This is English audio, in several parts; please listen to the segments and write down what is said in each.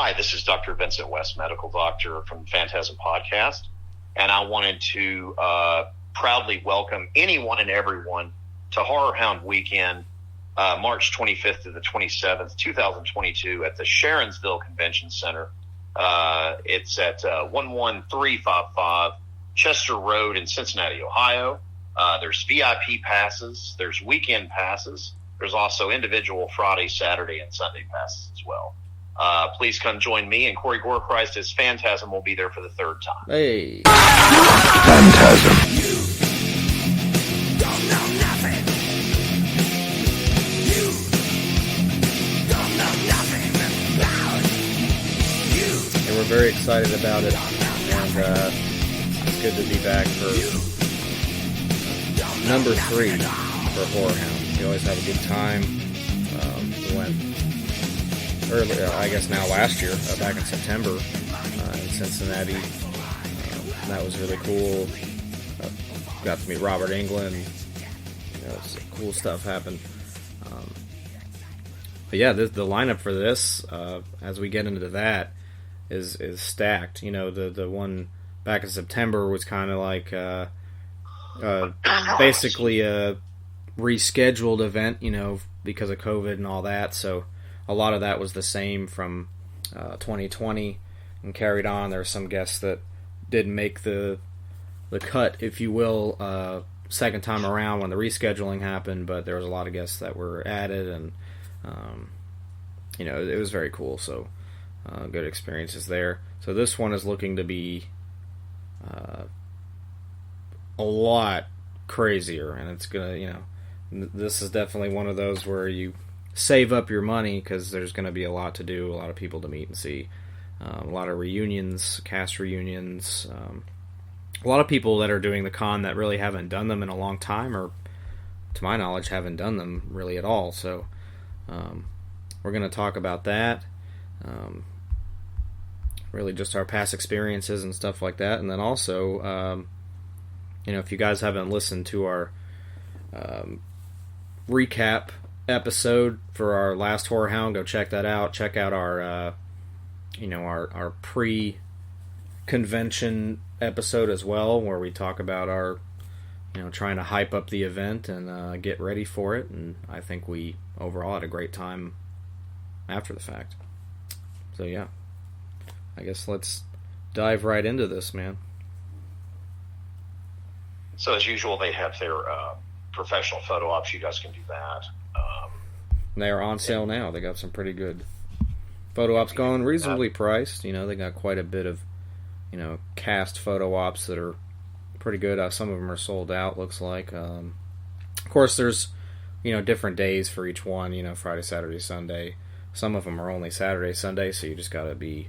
Hi, this is Dr. Vincent West, medical doctor from FANTASM Podcast, and I wanted to proudly welcome anyone and everyone to HorrorHound Weekend, March 25th to the 27th, 2022, at the Sharonsville Convention Center. It's at 11355 Chester Road in Cincinnati, Ohio. There's VIP passes. There's weekend passes. There's also individual Friday, Saturday, and Sunday passes as well. Please come join me, and Corey Gorechrist as Phantasm will be there for the third time. Hey. Phantasm. You don't know nothing. You don't know nothing about you. And we're very excited about it, and it's good to be back for number 3 for HorrorHound. We always have a good time. We went earlier, I guess now last year, back in September in Cincinnati. That was really cool. Got to meet Robert Englund. Some cool stuff happened. But yeah, the lineup for this, as we get into that, is stacked. The one back in September was kind of like basically a rescheduled event, because of COVID and all that. So a lot of that was the same from 2020 and carried on. There were some guests that didn't make the cut, if you will, second time around when the rescheduling happened, but there was a lot of guests that were added, and it was very cool. So good experiences there. So this one is looking to be a lot crazier, and it's gonna, this is definitely one of those where you save up your money because there's going to be a lot to do, a lot of people to meet and see, a lot of reunions, cast reunions, a lot of people that are doing the con that really haven't done them in a long time, or to my knowledge haven't done them really at all. So we're going to talk about that, really just our past experiences and stuff like that. And then also, if you guys haven't listened to our recap episode for our last HorrorHound, go check that out. Check out our our pre-convention episode as well, where we talk about our trying to hype up the event and get ready for it. And I think we overall had a great time after the fact. So yeah, I guess let's dive right into this, man. So as usual, they have their professional photo ops. You guys can do that. They are on sale now. They got some pretty good photo ops going, reasonably priced. They got quite a bit of, cast photo ops that are pretty good. Some of them are sold out, looks like. Of course, there's, different days for each one, Friday, Saturday, Sunday. Some of them are only Saturday, Sunday, so you just got to be,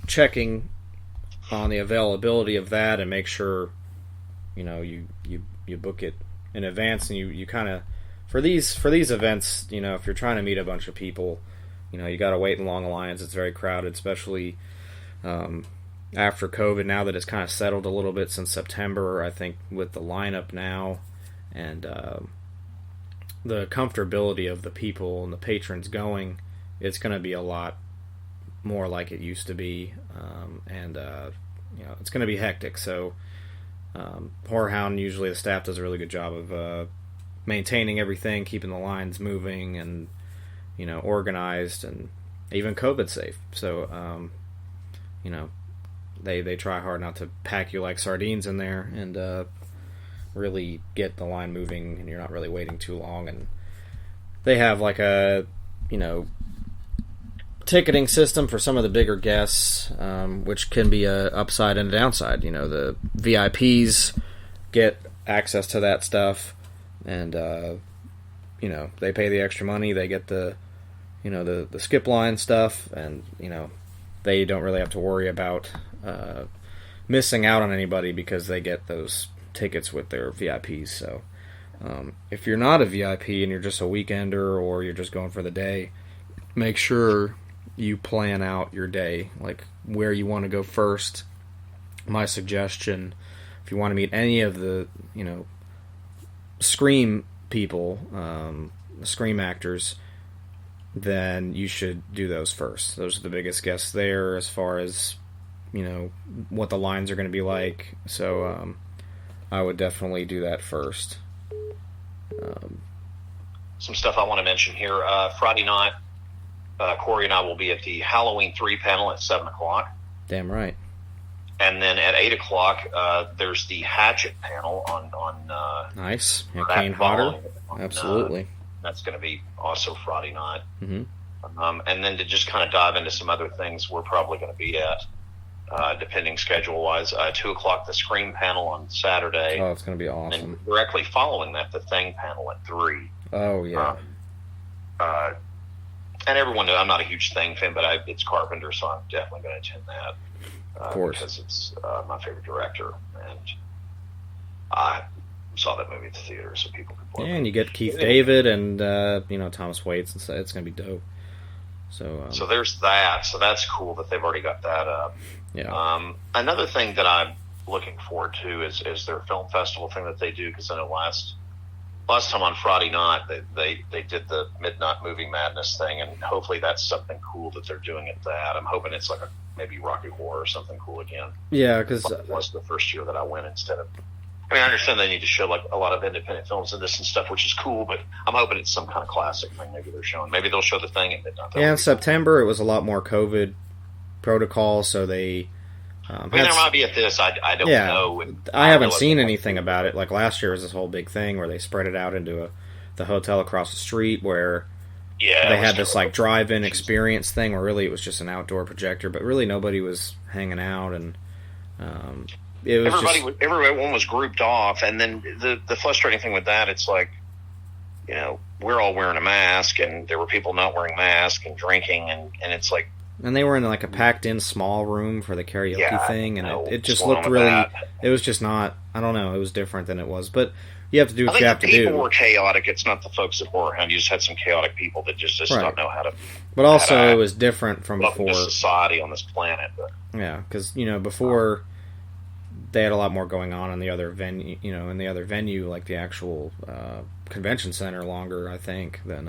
checking on the availability of that and make sure, you book it in advance, and you kind of, for these events, if you're trying to meet a bunch of people, you got to wait in long lines. It's very crowded, especially after COVID. Now that it's kind of settled a little bit since September, I think with the lineup now and the comfortability of the people and the patrons going, it's going to be a lot more like it used to be, and it's going to be hectic. So HorrorHound, usually the staff does a really good job of maintaining everything, keeping the lines moving, and organized, and even COVID safe. So they try hard not to pack you like sardines in there, and really get the line moving, and you're not really waiting too long. And they have like a ticketing system for some of the bigger guests, which can be a upside and a downside. The VIPs get access to that stuff, and they pay the extra money. They get the the skip line stuff, and they don't really have to worry about missing out on anybody because they get those tickets with their VIPs. So if you're not a VIP and you're just a weekender, or you're just going for the day, make sure you plan out your day, like where you want to go first. My suggestion, if you want to meet any of the Scream people, Scream actors, then you should do those first. Those are the biggest guests there as far as, what the lines are going to be like. So I would definitely do that first. Some stuff I want to mention here. Friday night, Corey and I will be at the Halloween 3 panel at 7 o'clock. Damn right. And then at 8 o'clock, there's the Hatchet panel on nice. Yeah, Kane Hodder. Absolutely. That's going to be also Friday night. Mm-hmm. And then to just kind of dive into some other things we're probably going to be at, depending schedule-wise. 2 o'clock, the Scream panel on Saturday. Oh, it's going to be awesome. And directly following that, the Thing panel at 3. Oh, yeah. And everyone knows I'm not a huge Thing fan, but it's Carpenter, so I'm definitely going to attend that. Of course. Because it's my favorite director. And I saw that movie at the theater, so people can play. Yeah, and you get Keith David and, Thomas Waits, and so it's going to be dope. So there's that. So that's cool that they've already got that up. Yeah. Another thing that I'm looking forward to is their film festival thing that they do, because I know last time on Friday night they did the Midnight Movie Madness thing, and hopefully that's something cool that they're doing at that. I'm hoping it's like maybe Rocky Horror or something cool again. Yeah, because it was the first year that I went instead of. I mean, I understand they need to show like a lot of independent films and this and stuff, which is cool, but I'm hoping it's some kind of classic thing. Maybe they're showing. Maybe they'll show the Thing at midnight. Yeah, in September it was a lot more COVID protocol, so they. I mean, there might be at this. I don't know. I haven't seen anything about it. Like last year was this whole big thing where they spread it out into the hotel across the street where they had this like drive-in experience thing where really it was just an outdoor projector, but really nobody was hanging out, and it was everyone was grouped off. And then the frustrating thing with that, it's like, we're all wearing a mask, and there were people not wearing masks and drinking, and it's like. And they were in like a packed-in small room for the karaoke thing, and it just looked really. It was just not. I don't know. It was different than it was, but you have to do what you have to do. People were chaotic. It's not the folks at HorrorHound. You just had some chaotic people that just don't know how to. But also, it was different from before. Society on this planet. But. Yeah, because before they had a lot more going on in the other venue. In the other venue, like the actual convention center, longer I think than.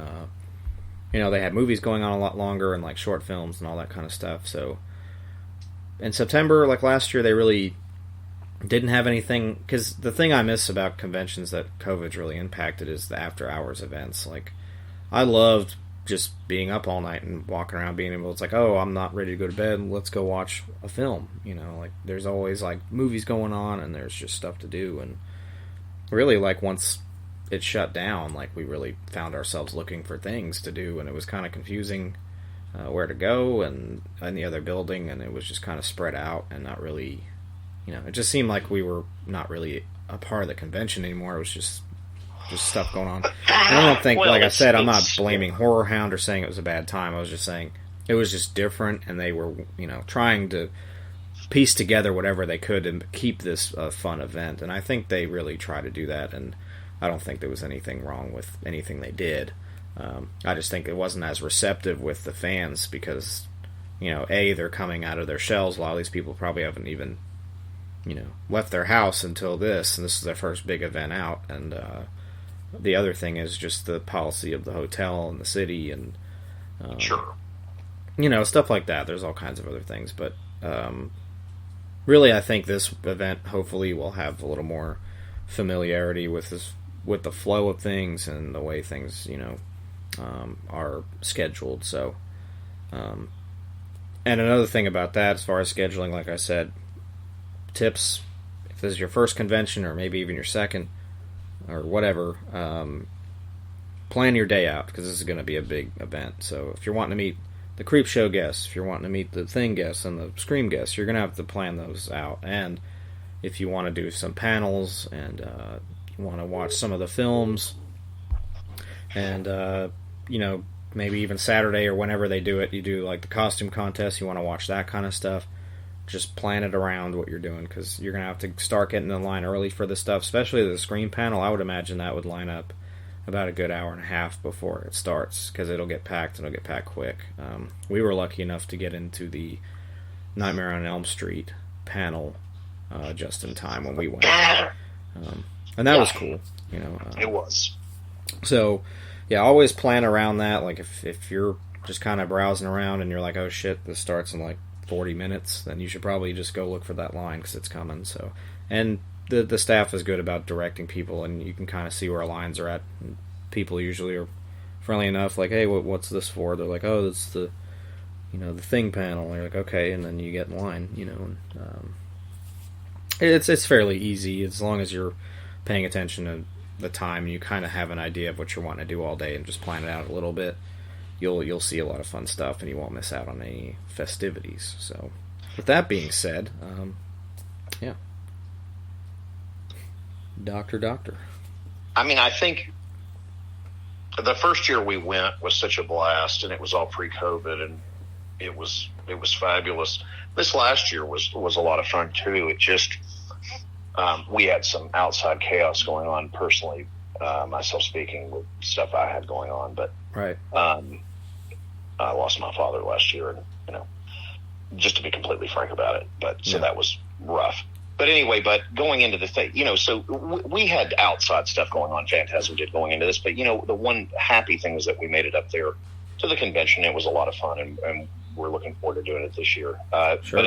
They had movies going on a lot longer and like short films and all that kind of stuff. So in September, like last year, they really didn't have anything. Because the thing I miss about conventions that COVID's really impacted is the after-hours events. Like, I loved just being up all night and walking around being able, it's like, oh, I'm not ready to go to bed, let's go watch a film. Like there's always like movies going on and there's just stuff to do. And really, like once it shut down, like we really found ourselves looking for things to do, and it was kind of confusing where to go and in the other building, and it was just kind of spread out and not really, it just seemed like we were not really a part of the convention anymore. It was just stuff going on. And I don't think, like I said, I'm not blaming HorrorHound or saying it was a bad time. I was just saying it was just different, and they were, trying to piece together whatever they could to keep this a fun event, and I think they really try to do that, and I don't think there was anything wrong with anything they did. I just think it wasn't as receptive with the fans because, they're coming out of their shells. A lot of these people probably haven't even, left their house until this, and this is their first big event out. And the other thing is just the policy of the hotel and the city and, sure, stuff like that. There's all kinds of other things, but really, I think this event hopefully will have a little more familiarity with the flow of things and the way things, are scheduled. So, and another thing about that, as far as scheduling, like I said, tips, if this is your first convention or maybe even your second or whatever, plan your day out because this is going to be a big event. So if you're wanting to meet the Creep Show guests, if you're wanting to meet the Thing guests and the Scream guests, you're going to have to plan those out. And if you want to do some panels and you want to watch some of the films and maybe even Saturday or whenever they do it, you do like the costume contest, you want to watch that kind of stuff, just plan it around what you're doing because you're going to have to start getting in line early for this stuff, especially the Scream panel. I would imagine that would line up about a good hour and a half before it starts because it'll get packed and it'll get packed quick. We were lucky enough to get into the Nightmare on Elm Street panel just in time when we went. And that was cool. It was. So, Yeah, always plan around that. Like, if you're just kind of browsing around and you're like, oh shit, this starts in like 40 minutes, then you should probably just go look for that line because it's coming. So, and the staff is good about directing people, and you can kind of see where lines are at. And people usually are friendly enough, like, hey, what's this for? They're like, oh, it's the thing panel. And you're like, okay, and then you get in line, and it's fairly easy as long as you're paying attention to the time and you kind of have an idea of what you're wanting to do all day and just plan it out a little bit. You'll see a lot of fun stuff, and you won't miss out on any festivities. So, with that being said, yeah, Doctor. I mean, I think the first year we went was such a blast, and it was all pre-COVID, and it was fabulous. This last year was a lot of fun too. It just we had some outside chaos going on personally, myself speaking, with stuff I had going on, but right. I lost my father last year, and just to be completely frank about it, but so that was rough. But anyway, going into the thing, so we had outside stuff going on. Phantasm did going into this, but the one happy thing was that we made it up there to the convention. It was a lot of fun, and we're looking forward to doing it this year. Sure. But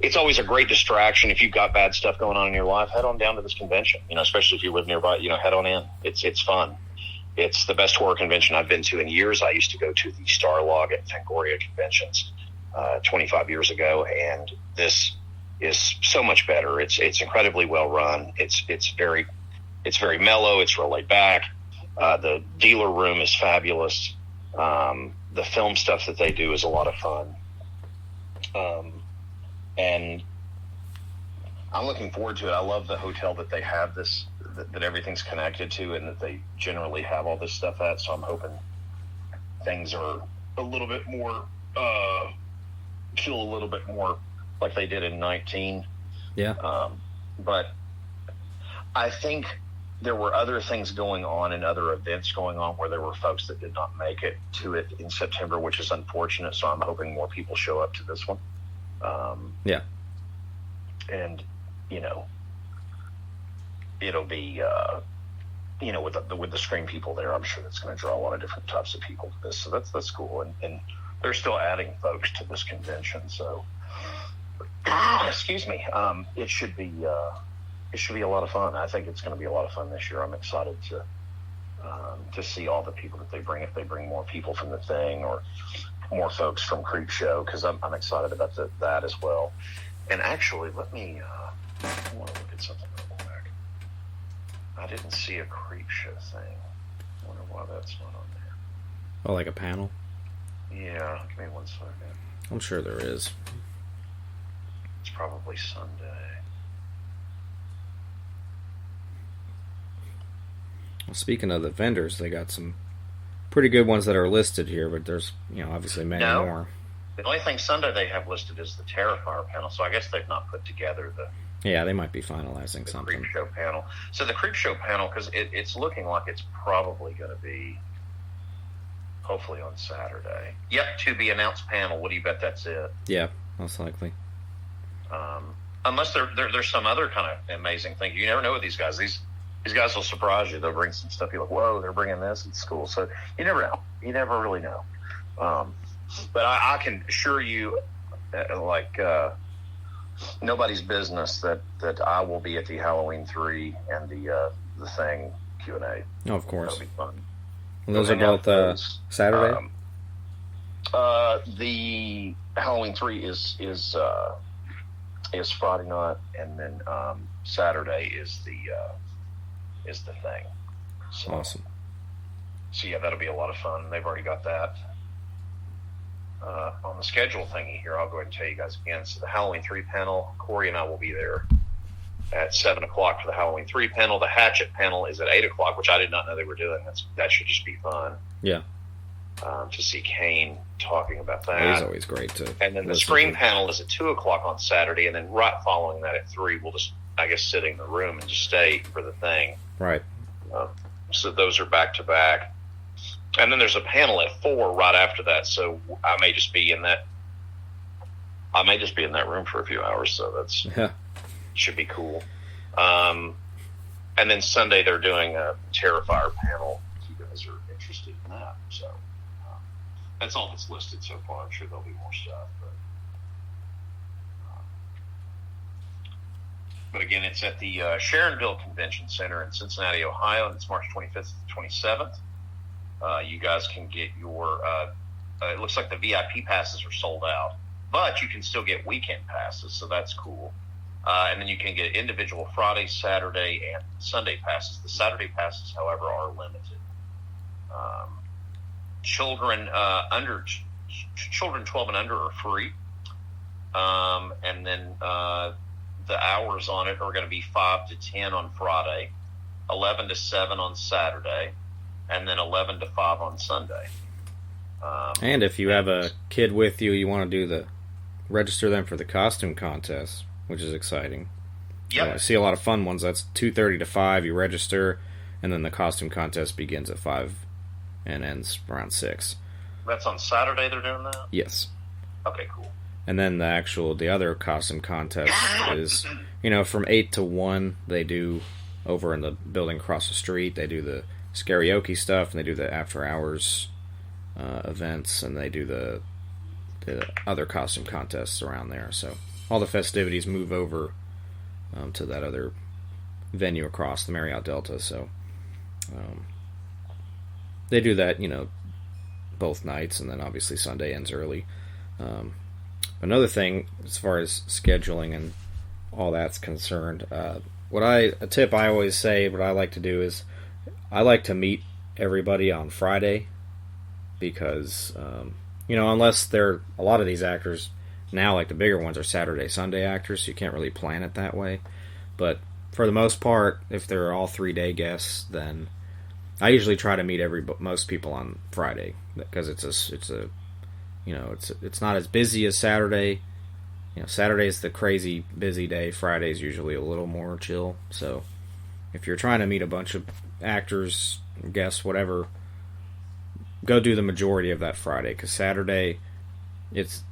it's always a great distraction. If you've got bad stuff going on in your life, head on down to this convention. Especially if you live nearby, head on in. It's fun. It's the best horror convention I've been to in years. I used to go to the Starlog at Fangoria conventions 25 years ago, and this is so much better. It's incredibly well run. It's very mellow. It's real laid back. The dealer room is fabulous. The film stuff that they do is a lot of fun. And I'm looking forward to it. I love the hotel that they have that everything's connected to, and that they generally have all this stuff at. So I'm hoping things are a little bit more, feel a little bit more like they did in 19. Yeah. But I think there were other things going on and other events going on where there were folks that did not make it to it in September, which is unfortunate. So I'm hoping more people show up to this one. Yeah. And, it'll be, with the Scream people there, I'm sure that's going to draw a lot of different types of people to this. So that's cool. And they're still adding folks to this convention. So, excuse me. It should be a lot of fun. I think it's going to be a lot of fun this year. I'm excited to see all the people that they bring, if they bring more people from the thing or more folks from Creep Show, because I'm excited about that as well. And actually, let me I want to look at something real quick. I didn't see a Creep Show thing. I wonder why that's not on there. Oh, like a panel? Yeah, give me 1 second. I'm sure there is. It's probably Sunday. Well, speaking of the vendors, they got some pretty good ones that are listed here, but there's, obviously many more. The only thing Sunday they have listed is the Terrifier panel, so I guess they've not put together the Yeah, they might be finalizing something. Creep Show panel. So the Creep Show panel, because it's looking like it's probably going to be, hopefully on Saturday. Yep, to be announced panel. What do you bet that's it? Yeah, most likely. Unless there's some other kind of amazing thing. You never know with these guys. These guys will surprise you. They'll bring some stuff. You're like, whoa, they're bringing this. It's cool. So you never know. You never really know. But I can assure you, nobody's business that I will be at the Halloween 3 and the Thing Q&A. Oh, of course. That'll be fun. And those are both Saturday? The Halloween 3 is Friday night, and then Saturday is the Thing. So, awesome. So yeah, that'll be a lot of fun. They've already got that on the schedule thingy here. I'll go ahead and tell you guys again. So the Halloween 3 panel, Corey and I will be there at 7 o'clock for the Halloween 3 panel. The Hatchet panel is at 8 o'clock, which I did not know they were doing. That should just be fun. Yeah. To see Kane talking about that. It is always great to. And then the Scream panel is at 2 o'clock on Saturday, and then right following that at 3, we'll just, I guess, sit in the room and just stay for the Thing. Right. So those are back to back. And then there's a panel at 4 right after that, so I may just be in that room for a few hours, so that's should be cool. And And then Sunday they're doing a Terrifier panel, if you guys are interested in that. So that's all that's listed so far. I'm sure there'll be more stuff. But again, it's at the Sharonville Convention Center in Cincinnati, Ohio, and it's March 25th to the 27th. You guys can get your, it looks like the VIP passes are sold out, but you can still get weekend passes, so that's cool. And then you can get individual Friday, Saturday, and Sunday passes. The Saturday passes, however, are limited. Children 12 and under are free. And then the hours on it are going to be 5 to 10 on Friday, 11 to 7 on Saturday, and then 11 to 5 on Sunday. And if you have a kid with you, you want to do register them for the costume contest, which is exciting. Yep. I see a lot of fun ones. That's 2:30 to 5. You register, and then the costume contest begins at 5 and ends around 6. That's on Saturday they're doing that? Yes. Okay, cool. And then the other costume contest is, from 8 to 1, they do over in the building across the street, they do the karaoke stuff, and they do the after hours events, and they do the other costume contests around there. So all the festivities move over to that other venue across the Marriott Delta. So they do that, both nights, and then obviously Sunday ends early. Another thing, as far as scheduling and all that's concerned, a tip I always say, what I like to do is, I like to meet everybody on Friday, because, unless a lot of these actors now, like the bigger ones, are Saturday, Sunday actors, so you can't really plan it that way. But for the most part, if they're all 3-day guests, then I usually try to meet most people on Friday, because it's not as busy as Saturday. Saturday's the crazy busy day. Friday's usually a little more chill. So if you're trying to meet a bunch of actors, guests, whatever, go do the majority of that Friday, because Saturday, it's,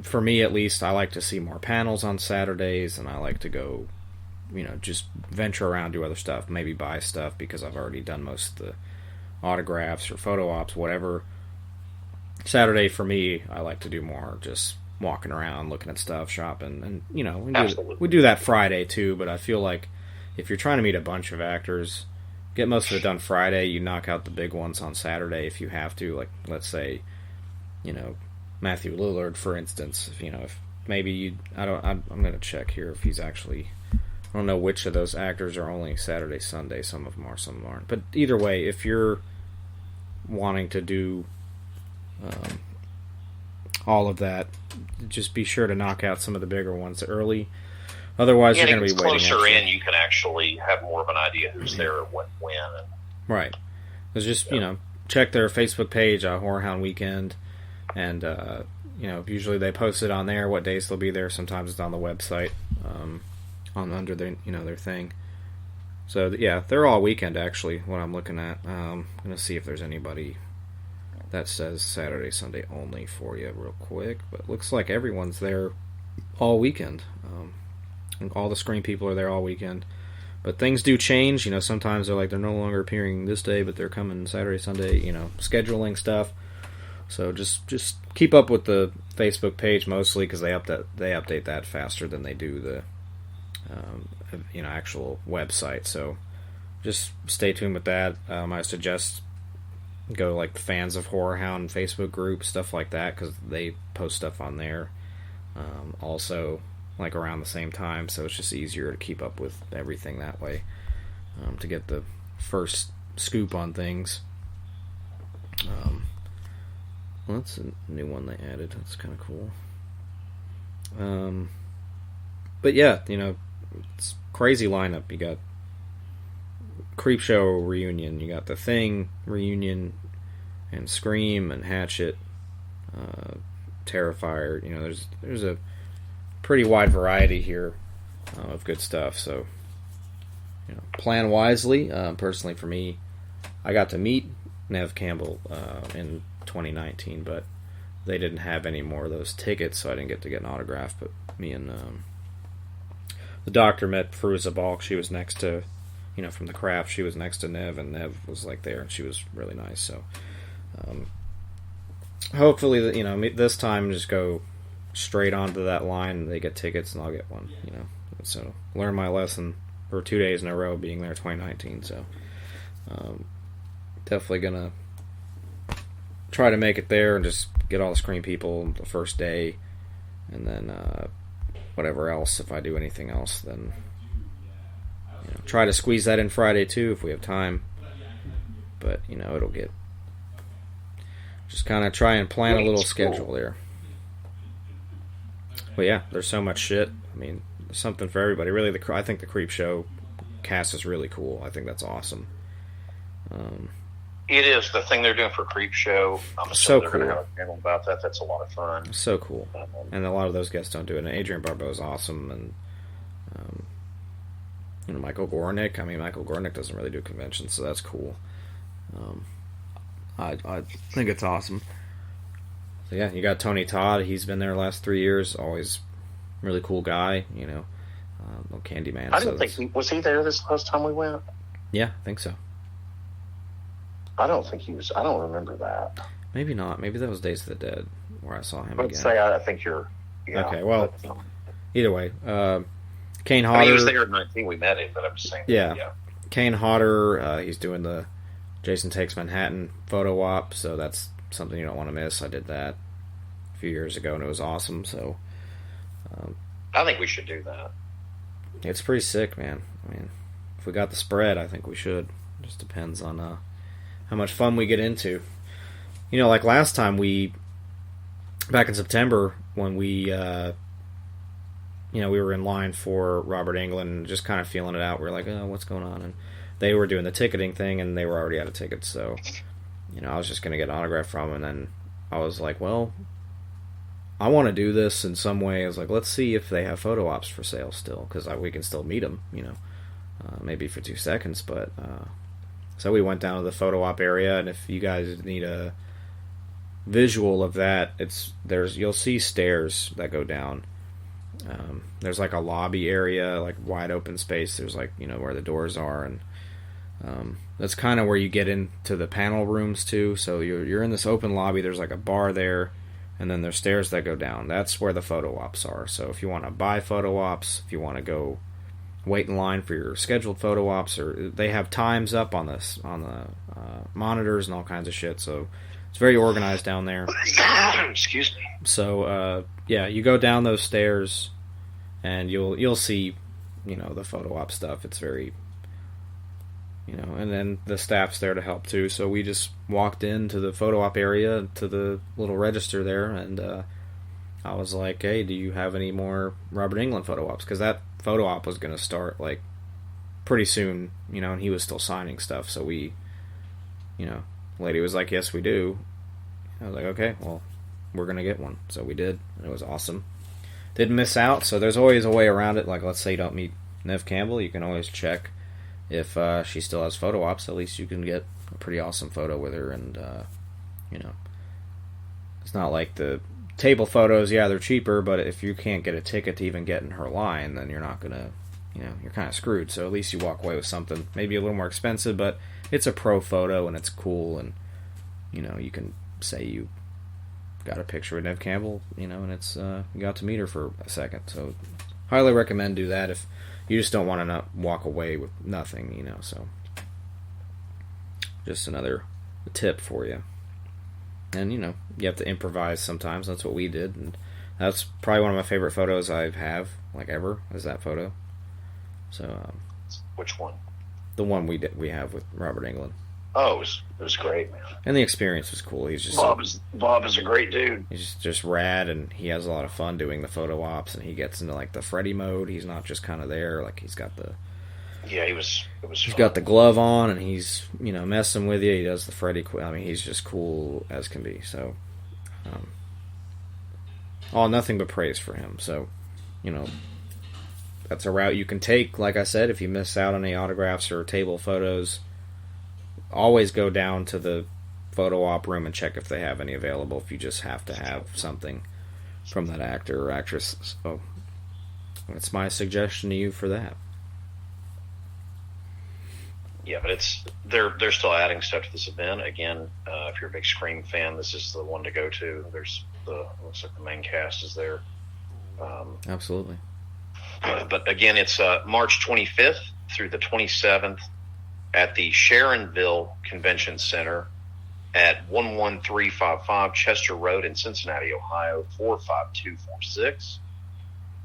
for me at least, I like to see more panels on Saturdays, and I like to go, just venture around, do other stuff, maybe buy stuff, because I've already done most of the autographs or photo ops, whatever. Saturday, for me, I like to do more just walking around, looking at stuff, shopping, and, we do that Friday, too, but I feel like if you're trying to meet a bunch of actors, get most of it done Friday. You knock out the big ones on Saturday if you have to, like, let's say, Matthew Lillard, for instance, if maybe I'm going to check here if he's actually, I don't know which of those actors are only Saturday, Sunday, some of them are, some aren't, but either way, if you're wanting to do all of that, just be sure to knock out some of the bigger ones early. Otherwise, you're going to be waiting. Closer in, you can actually have more of an idea who's there and when. And, right. It's just, check their Facebook page, HorrorHound Weekend, and, usually they post it on there, what days they'll be there. Sometimes it's on the website, under their, their thing. So, yeah, they're all weekend, actually, what I'm looking at. I'm going to see if there's anybody that says Saturday, Sunday only for you real quick. But it looks like everyone's there all weekend. And all the Scream people are there all weekend. But things do change. Sometimes they're no longer appearing this day, but they're coming Saturday, Sunday, scheduling stuff. So just keep up with the Facebook page mostly, because they update that faster than they do the actual website. So just stay tuned with that. I suggest go like the Fans of HorrorHound Facebook group, stuff like that, because they post stuff on there. Also, like around the same time, so it's just easier to keep up with everything that way, to get the first scoop on things. Well, that's a new one they added. That's kind of cool. But yeah, it's crazy lineup. You got Creepshow reunion, you got The Thing reunion, and Scream and Hatchet, Terrifier. There's a pretty wide variety here of good stuff. So, plan wisely. Personally, for me, I got to meet Nev Campbell in 2019, but they didn't have any more of those tickets, so I didn't get to get an autograph. But me and the Doctor met Fairuza Balk. She was next to from the craft. She was next to Nev, and Nev was like there, and she was really nice. So hopefully, this time just go straight onto that line, and they get tickets, and I'll get one. So learn my lesson for 2 days in a row being there 2019. So definitely gonna try to make it there and just get all the Scream people the first day, and then whatever else, if I do anything else, then try to squeeze that in Friday too if we have time. But it'll get, just kind of try and plan a little schedule there. But yeah, there's so much shit. I mean, there's something for everybody. Really, I think the Creep Show cast is really cool. I think that's awesome. It is the thing they're doing for Creep Show. I'm assuming so they're cool. going to have a panel about that. That's a lot of fun. So cool. And a lot of those guests don't do it. And Adrian Barbeau is awesome. And Michael Gornick. I mean, Michael Gornick doesn't really do conventions, so that's cool. I think it's awesome. So yeah, you got Tony Todd. He's been there the last 3 years. Always really cool guy. No Candyman. I didn't think was he there this last time we went? Yeah, I think so. I don't think he was. I don't remember that. Maybe not. Maybe that was Days of the Dead where I saw him Let's again. say I think you're. Yeah, okay, well, either way, Kane Hodder. I mean, he was there in 19. We met him, but I'm just saying. Yeah. Kane Hodder. He's doing the Jason Takes Manhattan photo op, so that's something you don't want to miss. I did that a few years ago, and it was awesome. So I think we should do that. It's pretty sick, man. I mean, if we got the spread, I think we should. Just depends on how much fun we get into. Like last time back in September when we were in line for Robert Englund and just kind of feeling it out. We were like, oh, what's going on? And they were doing the ticketing thing, and they were already out of tickets. So, I was just going to get an autograph from him, and then I was like, well, I want to do this in some way. I was like, let's see if they have photo ops for sale still, because we can still meet them, maybe for 2 seconds. But so we went down to the photo op area, and if you guys need a visual of that, you'll see stairs that go down. There's like a lobby area, like wide open space. There's like where the doors are, and that's kind of where you get into the panel rooms too. So you're in this open lobby. There's like a bar there, and then there's stairs that go down. That's where the photo ops are. So if you want to buy photo ops, if you want to go wait in line for your scheduled photo ops, or they have times up on the monitors and all kinds of shit. So it's very organized down there. Excuse me. So yeah, you go down those stairs, and you'll see, the photo op stuff. It's very, and then the staff's there to help too. So we just walked into the photo op area to the little register there, and I was like, hey, do you have any more Robert Englund photo ops? Because that photo op was going to start like pretty soon, and he was still signing stuff. So we, lady was like, yes, we do. I was like, okay, well, we're going to get one. So we did, and it was awesome. Didn't miss out, so there's always a way around it. Like, let's say you don't meet Neve Campbell, you can always check if she still has photo ops. At least you can get a pretty awesome photo with her, and, it's not like the table photos, yeah, they're cheaper, but if you can't get a ticket to even get in her line, then you're not going to, you're kind of screwed. So at least you walk away with something, maybe a little more expensive, but it's a pro photo, and it's cool, and, you can say you got a picture with Neve Campbell, and it's you got to meet her for a second. So highly recommend do that if you just don't want to not walk away with nothing, so just another tip for you. And you have to improvise sometimes. That's what we did, and that's probably one of my favorite photos I have like ever, is that photo. So which one? The one we have with Robert Englund. Oh, it was great, man. And the experience was cool. He's just Bob is a great dude. He's just rad, and he has a lot of fun doing the photo ops, and he gets into like the Freddy mode. He's not just kind of there, like he's got the He's got the glove on, and he's messing with you. He does the Freddy. I mean, he's just cool as can be. So, all nothing but praise for him. So, that's a route you can take. Like I said, if you miss out on any autographs or table photos, always go down to the photo op room and check if they have any available, if you just have to have something from that actor or actress. So that's my suggestion to you for that. Yeah, but they're still adding stuff to this event. Again, if you're a big Scream fan, this is the one to go to. Looks like the main cast is there. Absolutely. But again, it's March 25th through the 27th at the Sharonville Convention Center at 11355 Chester Road in Cincinnati, Ohio, 45246.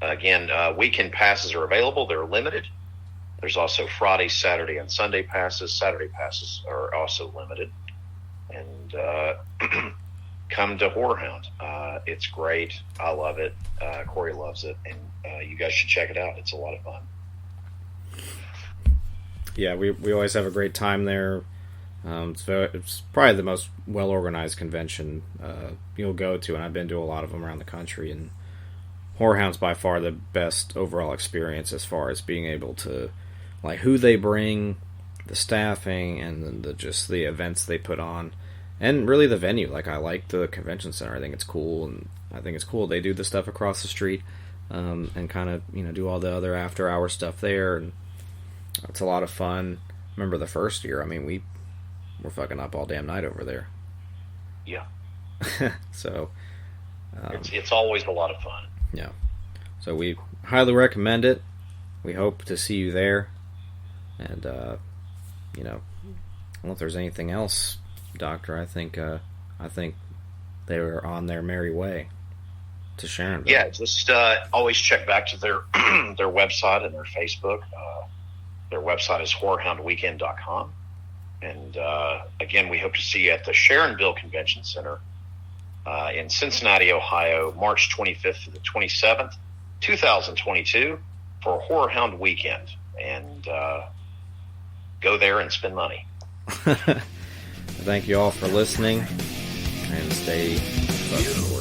Again, weekend passes are available. They're limited. There's also Friday, Saturday, and Sunday passes. Saturday passes are also limited. And come to HorrorHound. It's great. I love it. Corey loves it. And you guys should check it out. It's a lot of fun. Yeah, we always have a great time there. It's probably the most well-organized convention you'll go to, and I've been to a lot of them around the country, and HorrorHound's by far the best overall experience as far as being able to, like, who they bring, the staffing, and just the events they put on, and really the venue. Like, I like the convention center. I think it's cool, and I think it's cool they do the stuff across the street, and kind of, do all the other after-hour stuff there, and it's a lot of fun. Remember the first year, we were fucking up all damn night over there. Yeah. So it's always a lot of fun. Yeah. So we highly recommend it. We hope to see you there. And I don't know if there's anything else, Doctor. I think they were on their merry way to Sharonville. Yeah, just always check back to their their website and their Facebook. Their website is HorrorHoundWeekend.com. And again, we hope to see you at the Sharonville Convention Center in Cincinnati, Ohio, March 25th to the 27th, 2022, for HorrorHound Weekend. And go there and spend money. Thank you all for listening, and stay fucking